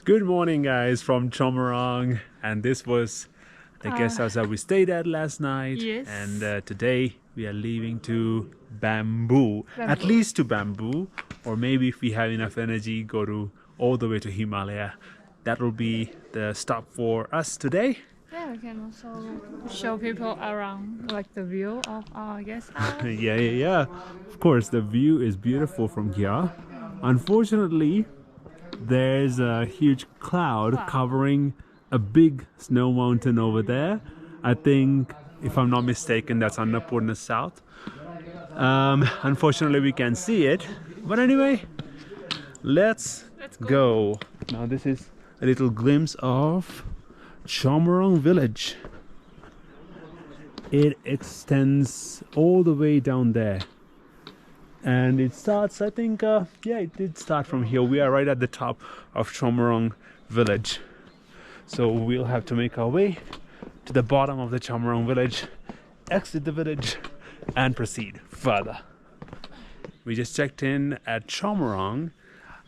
Good morning, guys, from Chomorrong, and this was the guest house that we stayed at last night. Yes. And today we are leaving to Bamboo, at least to Bamboo, or maybe if we have enough energy, go to all the way to Himalaya. That will be the stop for us today. Yeah, we can also show people around, like the view of our guest house. Yeah. Of course, the view is beautiful from here. Unfortunately, there's a huge cloud covering a big snow mountain over there. I think, if I'm not mistaken, that's Annapurna South. Unfortunately, we can't see it. But anyway, let's go. Now this is a little glimpse of Chhomrong village. It extends all the way down there. And it starts, I think, it did start from here. We are right at the top of Chomorrong village. So we'll have to make our way to the bottom of the Chomorrong village, exit the village, and proceed further. We just checked in at Chomorrong.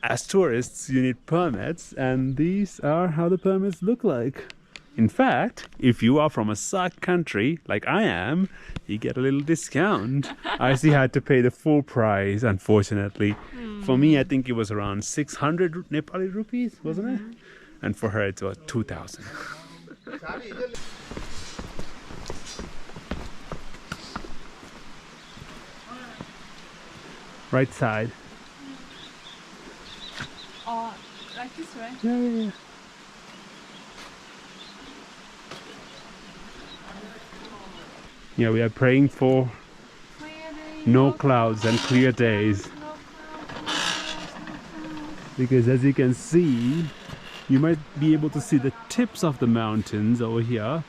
As tourists, you need permits, and these are how the permits look like. In fact, if you are from a SAARC country, like I am, you get a little discount. I still had to pay the full price, unfortunately. For me, I think it was around 600 Nepali rupees, wasn't it? And for her, it was 2,000. Right side. Oh, like this way? Yeah. Yeah, we are praying for no clouds and clear days. Because as you can see, you might be able to see the tips of the mountains over here,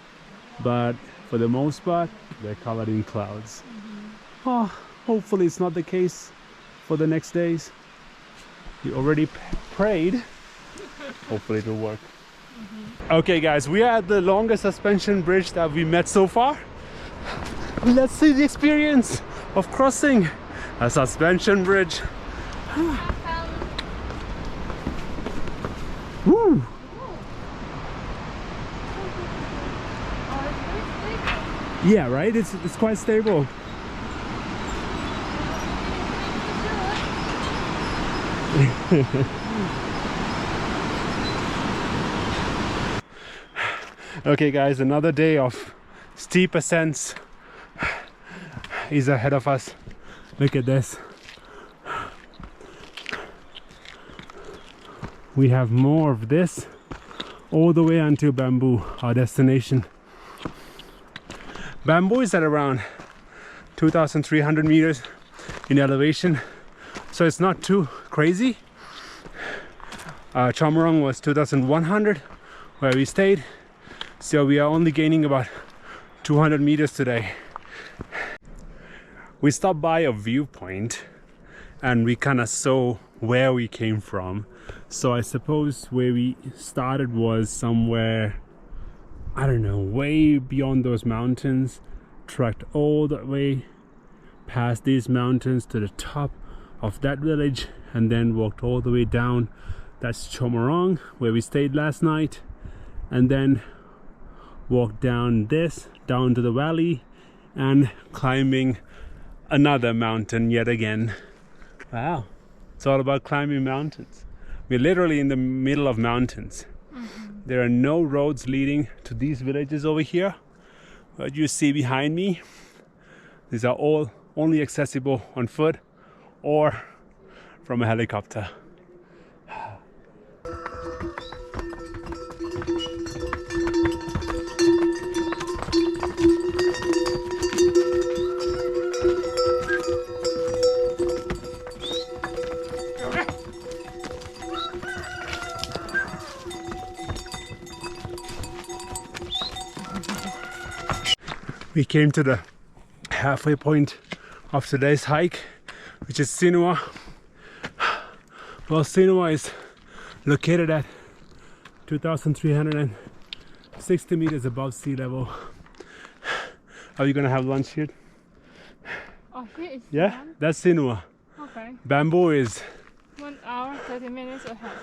but for the most part, they're covered in clouds. Oh, hopefully it's not the case for the next days. We already prayed. Hopefully it will work. Okay guys, we are at the longest suspension bridge that we met so far. Let's see the experience of crossing a suspension bridge. Woo! Yeah, right? It's quite stable. Okay guys, another day of steep ascents is ahead of us. Look at this. We have more of this all the way until Bamboo, our destination. Bamboo is at around 2,300 meters in elevation, so it's not too crazy. Chomorrong was 2,100 where we stayed, so we are only gaining about 200 meters today. We stopped by a viewpoint and we kind of saw where we came from. So I suppose where we started was somewhere, I don't know, way beyond those mountains, trekked all the way past these mountains to the top of that village, and then walked all the way down. That's Chomorrong, where we stayed last night, and then walked down down to the valley and climbing another mountain yet again. Wow, it's all about climbing mountains. We're literally in the middle of mountains. There are no roads leading to these villages over here. What you see behind me, these are all only accessible on foot or from a helicopter. We came to the halfway point of today's hike, which is Sinuwa. Well, Sinuwa is located at 2,360 meters above sea level. Are you gonna have lunch here? Oh, here is Yeah, that's Sinuwa. Okay. Bamboo is 1 hour, 30 minutes ahead.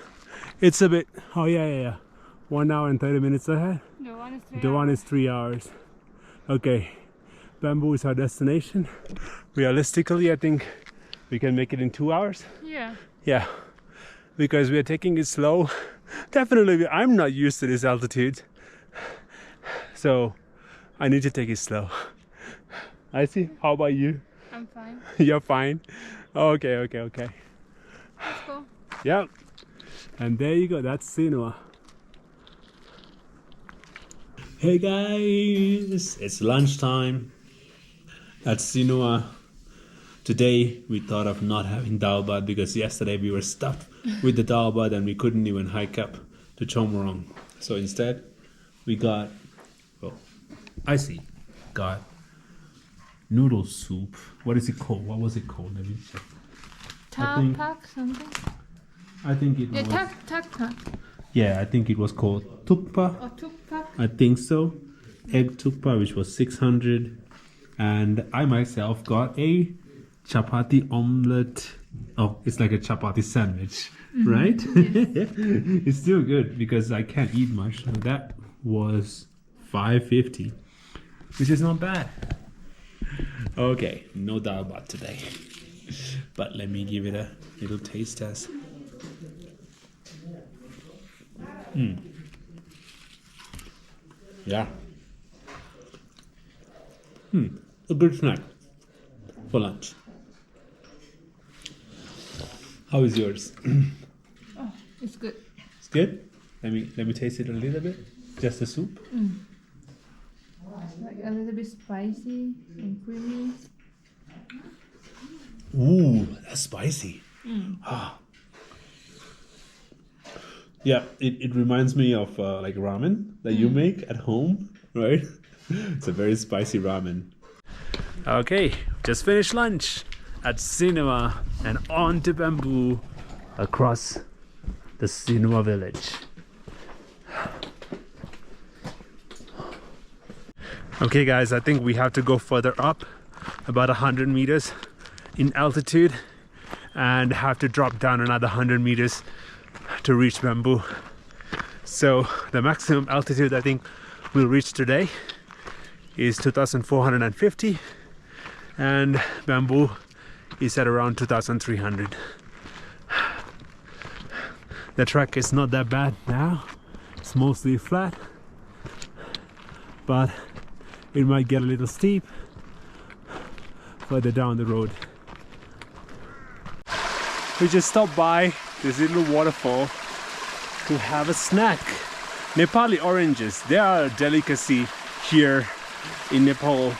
It's a bit, oh yeah. 1 hour and 30 minutes ahead. The one is 3 The one hours. is 3 hours. Okay, Bamboo is our destination. Realistically, I think we can make it in 2 hours. Yeah. Yeah, because we are taking it slow. Definitely, I'm not used to this altitude. So, I need to take it slow. I see. How about you? I'm fine. You're fine? Okay. Let's go. Yep. And there you go, that's Sinuwa. Hey guys, it's lunchtime at Sinuwa. Today we thought of not having dal bhat because yesterday we were stuffed with the dal bhat and we couldn't even hike up to Chomorrong. So instead we got, got noodle soup. What is it called? What was it called? Let me check. Tapak something? I think it Yeah, was. tak. Yeah, I think it was called tukpa. Or tupak. I think so. Egg tukpa, which was 600, and I myself got a chapati omelette. Oh, it's like a chapati sandwich, right? It's still good because I can't eat much. So that was $5.50, which is not bad. Okay, no dal bhat today, but let me give it a little taste test. Yeah. A good snack for lunch. How is yours? Oh, it's good. It's good. Let me taste it a little bit. Just the soup. It's like a little bit spicy and creamy. Ooh, that's spicy. Ah. Yeah, it reminds me of like ramen that you make at home, right? It's a very spicy ramen. Okay, just finished lunch at Sinuwa and on to Bamboo across the Sinuwa village. Okay guys, I think we have to go further up about 100 meters in altitude and have to drop down another 100 meters to reach Bamboo. So the maximum altitude I think we'll reach today is 2,450 and Bamboo is at around 2,300. The track is not that bad now. It's mostly flat, but it might get a little steep further down the road. We just stopped by this little waterfall to have a snack. Nepali oranges, they are a delicacy here in Nepal.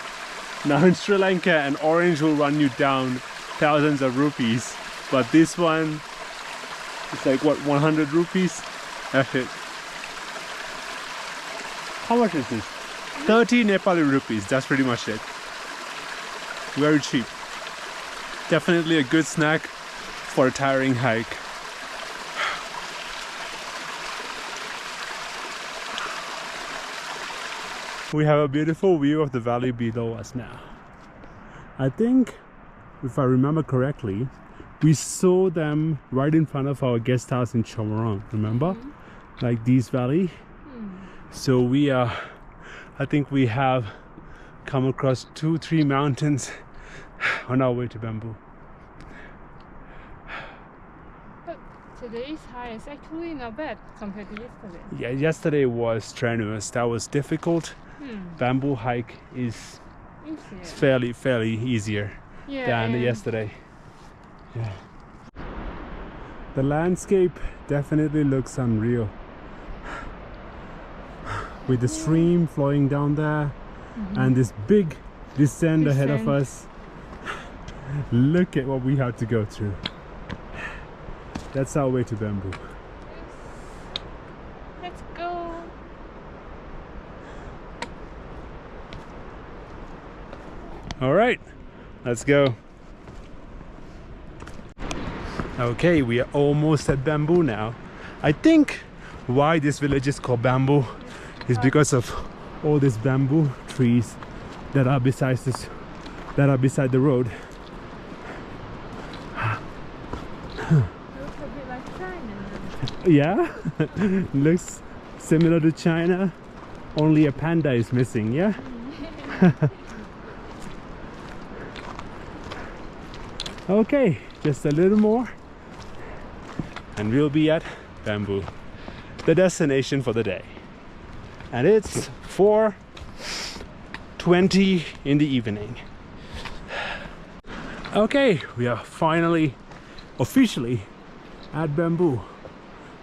Now in Sri Lanka, an orange will run you down thousands of rupees, but this one is like what, 100 rupees? That's it. How much is this? 30 Nepali rupees, that's pretty much it. Very cheap. Definitely a good snack for a tiring hike. We have a beautiful view of the valley below us now. I think, if I remember correctly, we saw them right in front of our guest house in Chomorrong, remember? Like this valley. So we are, I think we have come across 2-3 mountains on our way to Bamboo. But today's high is actually not bad compared to yesterday. Yeah, yesterday was strenuous. That was difficult. Bamboo hike is Easier. fairly easier than yesterday. Yeah. The landscape definitely looks unreal. With the stream flowing down there and this big descent ahead of us. Look at what we have to go through. That's our way to Bamboo. Let's go. All right, let's go. Okay, we are almost at Bamboo now. I think why this village is called Bamboo is because of all these bamboo trees that are beside the road. Looks a bit like China. Yeah, looks similar to China, only a panda is missing, yeah? Okay, just a little more and we'll be at Bamboo, the destination for the day. And it's 4:20 in the evening. Okay, we are finally officially at Bamboo,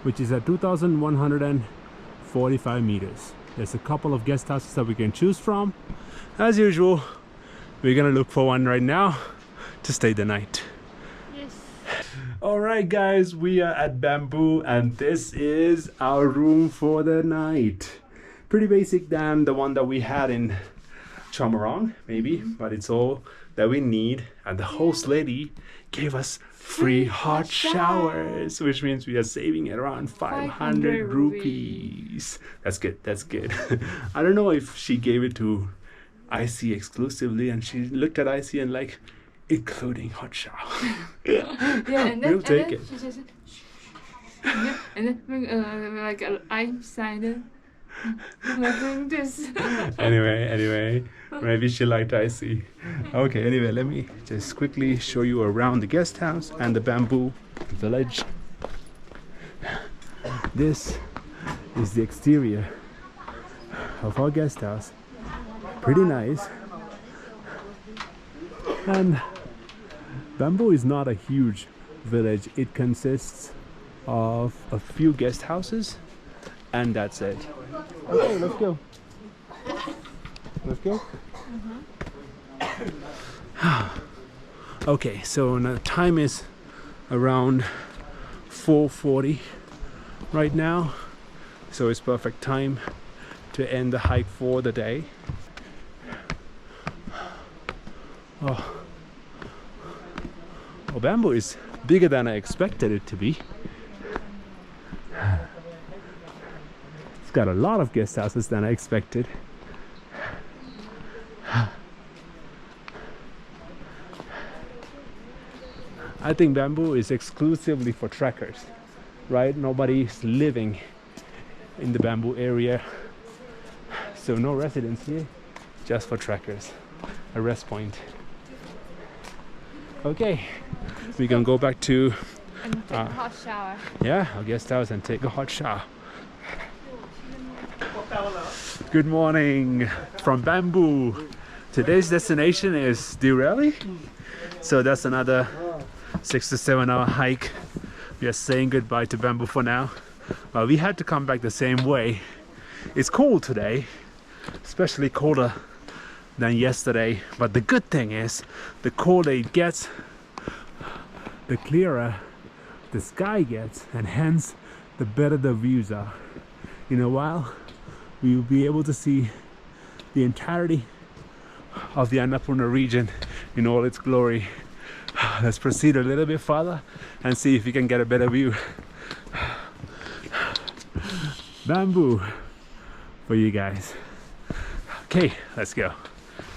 which is at 2,145 meters. There's a couple of guest houses that we can choose from. As usual, we're gonna look for one right now to stay the night. Yes. All right, guys, we are at Bamboo and this is our room for the night. Pretty basic than the one that we had in Chomorrong, maybe, but it's all that we need. And the host lady gave us free hot showers, which means we are saving around 500 rupees. That's good, that's good. I don't know if she gave it to IC exclusively and she looked at IC and like, including hot shower. Yeah, and then, We'll take it. She just, and then like I'm silent. Like doing this. Anyway, maybe she liked IC. Okay, anyway, let me just quickly show you around the guest house and the Bamboo village. This is the exterior of our guest house. Pretty nice. And Bamboo is not a huge village. It consists of a few guest houses and that's it. Okay, let's go. Let's go. Okay, so now the time is around 4:40 right now, so it's perfect time to end the hike for the day. Oh, Bamboo is bigger than I expected it to be. It's got a lot of guest houses than I expected. I think Bamboo is exclusively for trekkers, right? Nobody's living in the Bamboo area, so no residents here, just for trekkers, a rest point. Okay, we can go back to And take a hot shower. yeah, our guest house and take a hot shower. Good morning from Bamboo. Today's destination is Deurali, so that's another 6 to 7 hour hike. We are saying goodbye to Bamboo for now. Well, we had to come back the same way. It's cold today, especially colder than yesterday, but the good thing is the colder it gets, the clearer the sky gets, and hence the better the views are. In a while we will be able to see the entirety of the Annapurna region in all its glory. Let's proceed a little bit further and see if we can get a better view. Bamboo for you guys. Okay, let's go.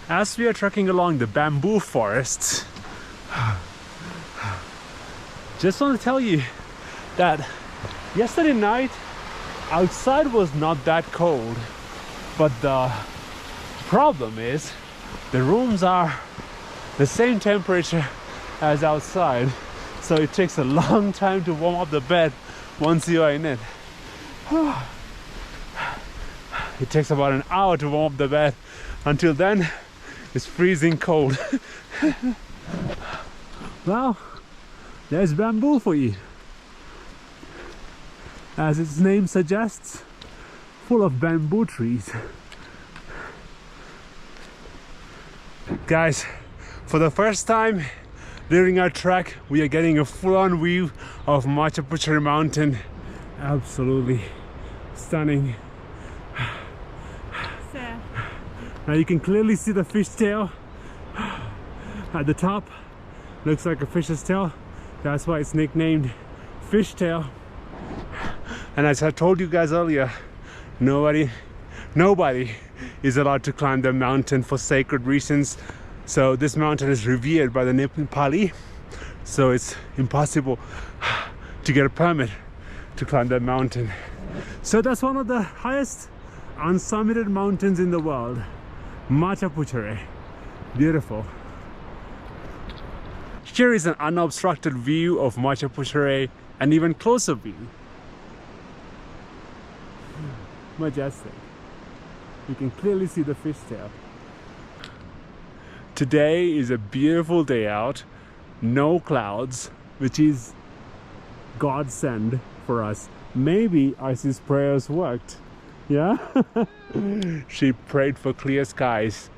As we are trekking along the bamboo forests, just want to tell you that yesterday night outside was not that cold, but the problem is the rooms are the same temperature as outside, so it takes a long time to warm up the bed once you are in it. It takes about an hour to warm up the bed. Until then, it's freezing cold. Well, there's Bamboo for you. As its name suggests, full of bamboo trees. Guys, for the first time during our trek, we are getting a full-on view of Machapuchare mountain. Absolutely stunning. Now you can clearly see the fishtail at the top. Looks like a fish's tail. That's why it's nicknamed Fishtail. And as I told you guys earlier, nobody is allowed to climb the mountain for sacred reasons. So this mountain is revered by the Nepali, so it's impossible to get a permit to climb that mountain. So that's one of the highest unsummited mountains in the world, Machapuchare. Beautiful. Here is an unobstructed view of Machapuchare, an even closer view. Majestic. You can clearly see the fishtail. Today is a beautiful day out, no clouds, which is godsend for us. Maybe Isis' prayers worked. Yeah? She prayed for clear skies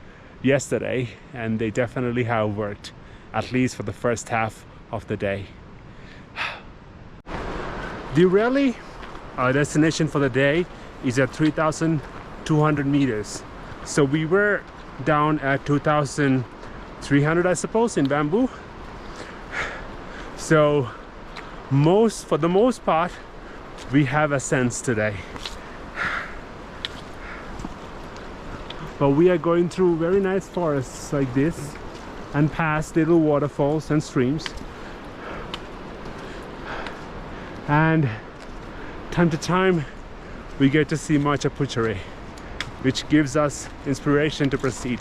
yesterday, and they definitely have worked, at least for the first half of the day. Deurali, our destination for the day, is at 3,200 meters. So we were down at 2,300, I suppose, in Bamboo. So for the most part, we have ascents today. But we are going through very nice forests like this and past little waterfalls and streams. And time to time, we get to see Machapuchare, which gives us inspiration to proceed.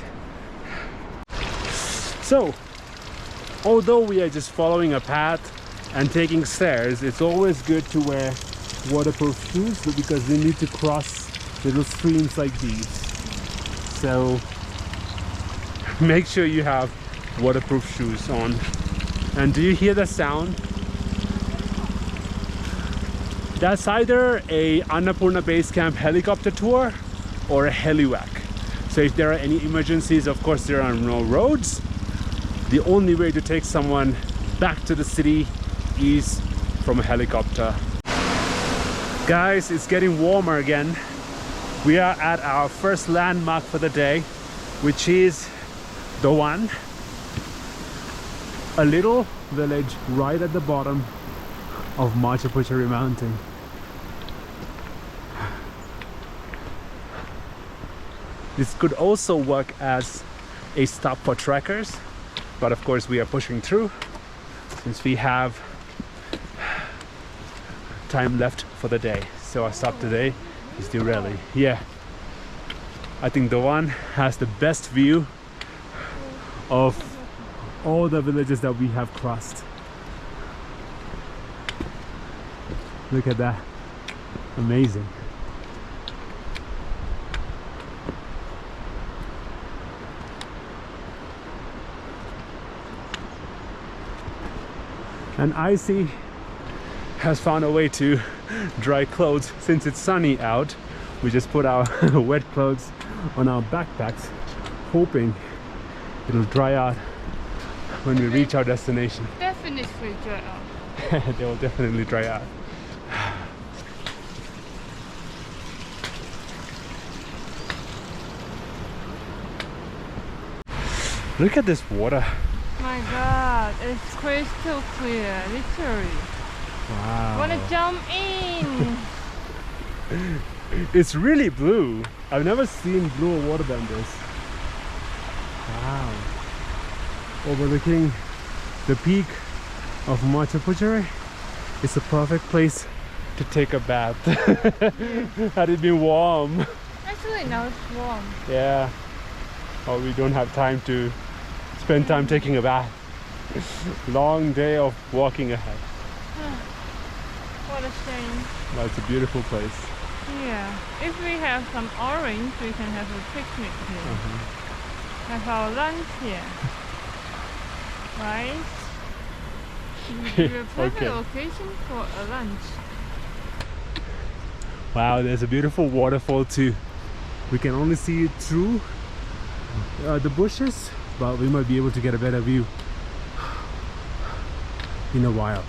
So, although we are just following a path and taking stairs, it's always good to wear waterproof shoes because we need to cross little streams like these. So make sure you have waterproof shoes on. And do you hear the sound? That's either a Annapurna base camp helicopter tour or a helivac. So if there are any emergencies, of course there are no roads. The only way to take someone back to the city is from a helicopter. Guys, it's getting warmer again. We are at our first landmark for the day, which is Dovan, a little village right at the bottom of Machapuchare mountain. This could also work as a stop for trekkers, but of course we are pushing through since we have time left for the day. So our stop today is Deurali. Yeah, I think Dovan has the best view of all the villages that we have crossed. Look at that, amazing. And Icy has found a way to dry clothes. Since it's sunny out, we just put our wet clothes on our backpacks, hoping it'll dry out when we reach our destination. Definitely dry out. They will definitely dry out. Look at this water. My God, it's crystal clear, literally. Wow. Wanna jump in? It's really blue. I've never seen bluer water than this. Wow. Overlooking the peak of Machapuchare. It's a perfect place to take a bath. Had it been warm. Actually, now it's warm. Yeah. Oh, we don't have time to spend time taking a bath. Long day of walking ahead. What a shame. But it's a beautiful place. Yeah. If we have some orange, we can have a picnic here. Have our lunch here. Right? The perfect Okay. location for a lunch. Wow, there's a beautiful waterfall too. We can only see it through the bushes, but we might be able to get a better view in a while.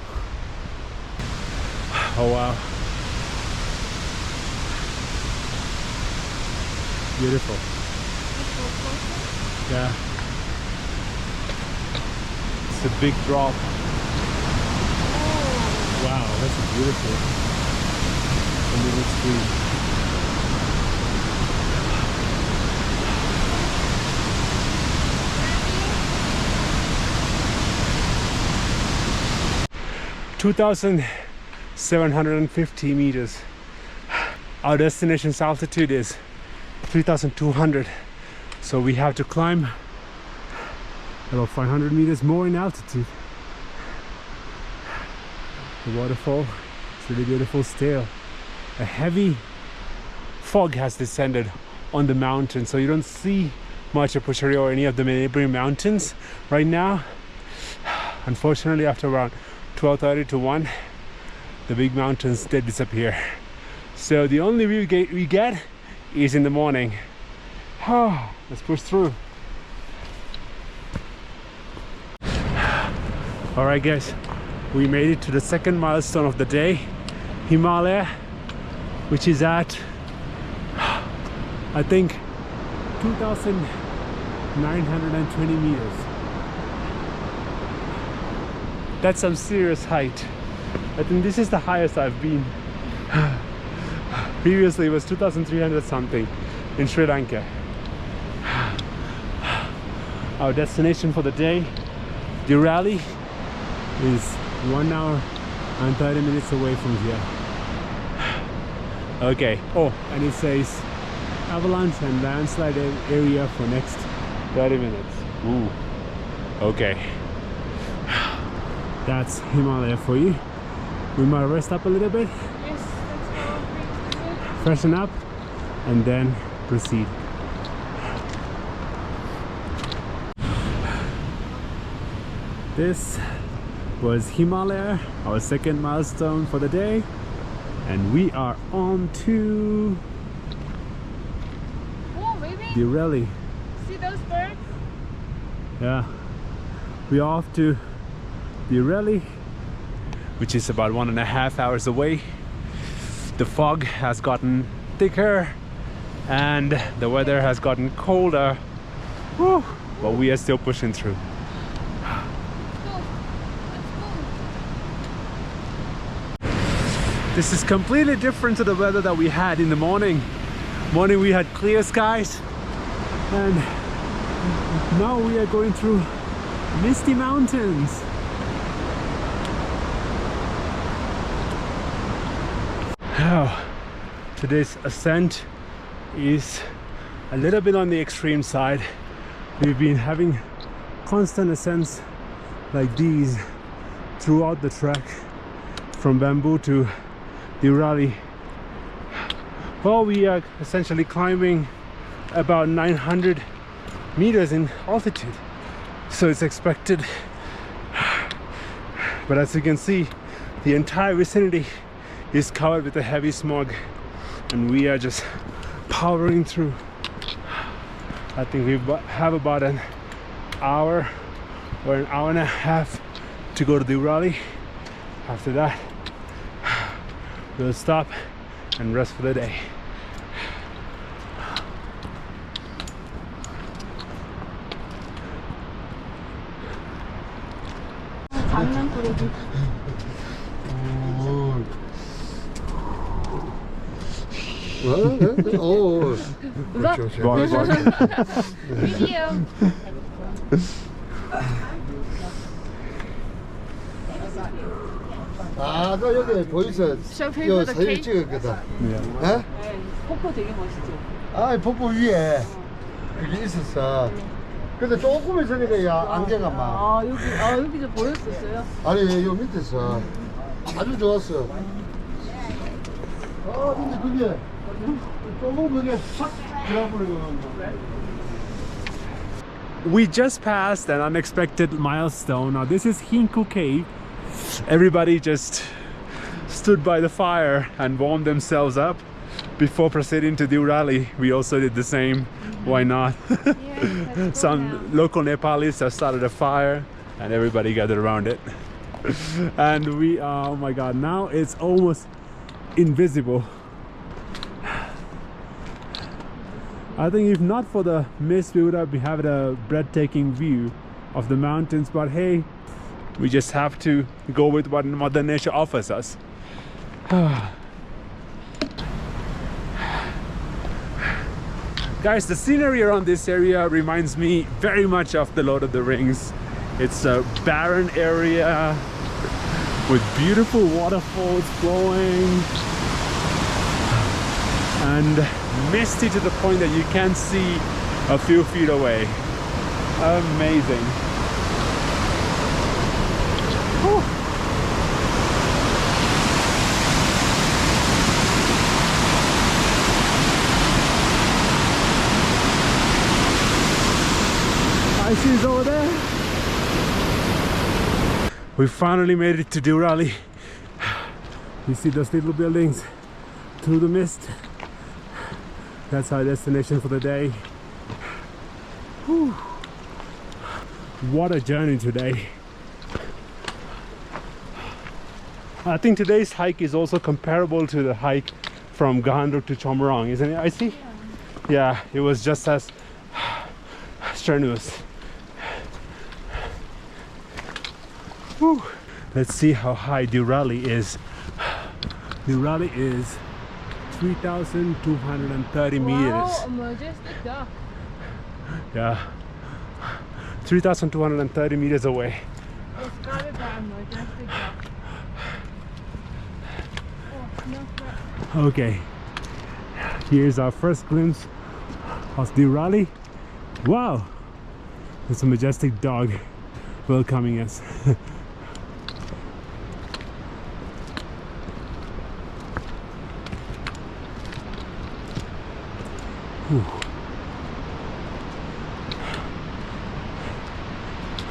Oh wow. Beautiful. Yeah. It's a big drop. Wow, that's a beautiful little stream. 2,300 750 meters. Our destination's altitude is 3,200, so we have to climb about 500 meters more in altitude. The waterfall is really beautiful still. A heavy fog has descended on the mountain, so you don't see Machapuchare or any of the neighboring mountains right now. Unfortunately, after around 12:30 to 1, the big mountains did disappear. So the only view we get is in the morning. Let's push through. All right, guys, we made it to the second milestone of the day, Himalaya, which is at, I think, 2,920 meters. That's some serious height. I think this is the highest I've been. Previously it was 2,300 something in Sri Lanka. Our destination for the day, Deurali, is 1 hour and 30 minutes away from here. Okay. Oh, and it says avalanche and landslide area for next 30 minutes. Ooh. Okay. That's Himalaya for you. We might rest up a little bit. Yes, let's go. Freshen up and then proceed. This was Himalaya, our second milestone for the day, and we are on to Oh, baby! Deurali. See those birds? Yeah, we are off to Deurali, which is about 1.5 hours away. The fog has gotten thicker and the weather has gotten colder. Whew, but we are still pushing through. This is completely different to the weather that we had in the morning. Morning we had clear skies, and now we are going through misty mountains. Oh, today's ascent is a little bit on the extreme side. We've been having constant ascents like these throughout the trek from Bamboo to Deurali. Well, we are essentially climbing about 900 meters in altitude, so it's expected. But as you can see, the entire vicinity is covered with a heavy smog, and we are just powering through. I think we have about an hour or an hour and a half to go to Deurali. After that, we'll stop and rest for the day. Oh, Video. 아, 너 여기 보이서 Show 요 people the 사진 cake. 찍었거든. Yeah. 에? 폭포 되게 멋있죠? 아, 폭포 위에 그게 있었어. 근데 조금 있으니까 야 안개가 막. 여기 저 보였었어요? 아니, 요 밑에서 아주 좋았어. 근데 그게 조금 그게 싹 들어버리고. We just passed an unexpected milestone. Now this is Hinku Cave. Everybody just stood by the fire and warmed themselves up before proceeding to Deurali. We also did the same. Why not? Some local Nepalis have started a fire and everybody gathered around it. And we are, oh my god, now it's almost invisible. I think if not for the mist, we would have had a breathtaking view of the mountains, but hey, we just have to go with what Mother Nature offers us. Guys, the scenery around this area reminds me very much of the Lord of the Rings. It's a barren area, with beautiful waterfalls flowing and misty to the point that you can't see a few feet away. Amazing. Whew. I see it's over there. We finally made it to Deurali. You see those little buildings through the mist. That's our destination for the day. Whew. What a journey today. I think today's hike is also comparable to the hike from Gandruk to Chomorrong, isn't it? I see. Yeah, it was just as strenuous. Whew. Let's see how high Deurali is. Deurali is 3,230 meters. Wow, a majestic duck. Yeah, 3,230 meters away. It's guarded by a majestic duck. Oh, no, Okay, here's our first glimpse of Deurali. Wow, it's a majestic dog welcoming us.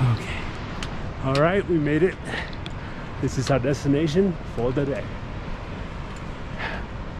Okay, all right, we made it. This is our destination for the day.